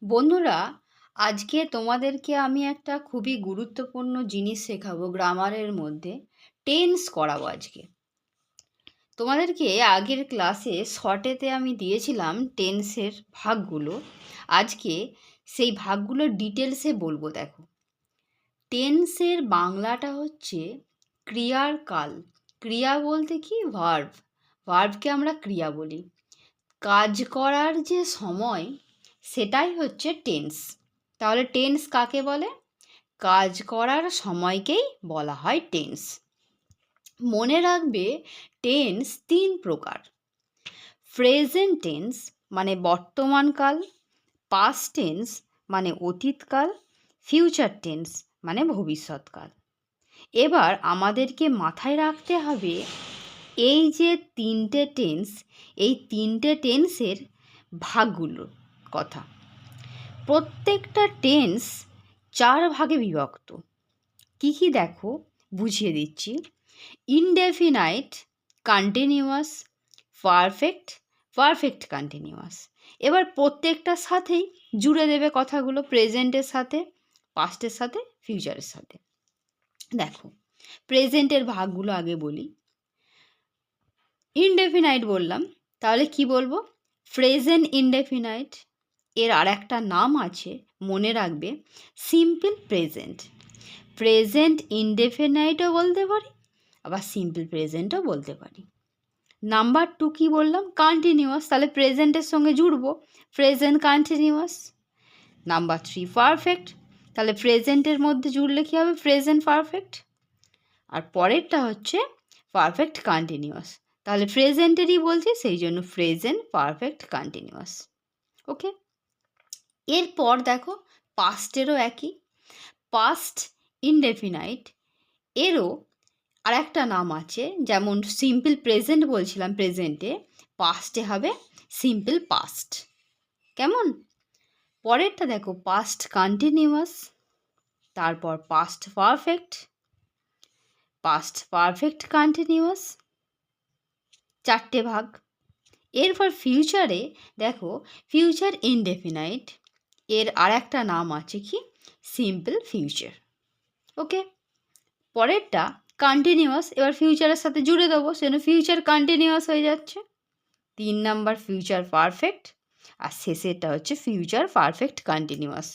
বন্ধুরা, আজকে তোমাদেরকে আমি একটা খুবই গুরুত্বপূর্ণ জিনিস শেখাবো গ্রামারের মধ্যে। টেন্স করাবো আজকে তোমাদেরকে। আগের ক্লাসে শর্টেতে আমি দিয়েছিলাম টেন্সের ভাগগুলো। আজকে সেই ভাগগুলো ডিটেলসে বলবো। দেখো, টেন্সের বাংলাটা হচ্ছে ক্রিয়ার কাল। ক্রিয়া বলতে কি? ভার্ব। ভার্বকে আমরা ক্রিয়া বলি। কাজ করার যে সময়, সেটাই হচ্ছে টেন্স। তাহলে টেন্স কাকে বলে? কাজ করার সময়কেই বলা হয় টেন্স। মনে রাখবে, টেন্স 3 প্রকার। প্রেজেন্ট টেন্স মানে বর্তমানকাল, পাস্ট টেন্স মানে অতীতকাল, ফিউচার টেন্স মানে ভবিষ্যৎকাল। এবার আমাদেরকে মাথায় রাখতে হবে, এই যে 3টে টেন্স, এই 3টে টেন্সের ভাগগুলোর কথা। প্রত্যেকটা টেন্স 4 ভাগে বিভক্ত। কি কি দেখো, বুঝিয়ে দিচ্ছি। Indefinite, continuous, perfect, perfect continuous. এবার প্রত্যেকটার সাথেই জুড়ে দেবে কথাগুলো, প্রেজেন্টের সাথে, পাস্টের সাথে, ফিউচারের সাথে। দেখো, প্রেজেন্টের ভাগগুলো আগে বলি। ইনডেফিনাইট বললাম, তাহলে কি বলবো? Present indefinite. এর আর একটা নাম আছে, মনে রাখবে, সিম্পল প্রেজেন্ট। প্রেজেন্ট ইনডেফিনাইটও বলতে পারি, আবার সিম্পল প্রেজেন্টও বলতে পারি। নাম্বার 2 কি বললাম? কন্টিনিউয়াস। তাহলে প্রেজেন্টের সঙ্গে জুড়বো, প্রেজেন্ট কন্টিনিউয়াস। Number 3 perfect. তাহলে প্রেজেন্টের মধ্যে জুড়লে কী হবে? Present perfect. আর পরেরটা হচ্ছে পারফেক্ট কন্টিনিউয়াস। তাহলে প্রেজেন্টেরই বলছি, সেই জন্য প্রেজেন্ট পারফেক্ট কন্টিনিউয়াস। ওকে। এরপর দেখো, পাস্টেরও একই, পাস্ট ইনডেফিনাইট। এরও আর একটা নাম আছে, যেমন সিম্পল প্রেজেন্ট বলছিলাম প্রেজেন্টে, পাস্টে হবে সিম্পল পাস্ট। কেমন? পরেরটা দেখো, পাস্ট কন্টিনিউয়াস, তারপর past perfect, past perfect continuous. 4টে ভাগ। এরপর ফিউচারে দেখো, ফিউচার ইনডেফিনাইট। এর আর একটা নাম আছে কি? Simple future. ওকে। পরেরটা কন্টিনিউয়াস, এবার ফিউচারের সাথে জুড়ে দেবো, সেজন্য ফিউচার কন্টিনিউয়াস হয়ে যাচ্ছে। 3 নাম্বার ফিউচার পারফেক্ট, আর শেষেরটা হচ্ছে ফিউচার পারফেক্ট কন্টিনিউয়াস।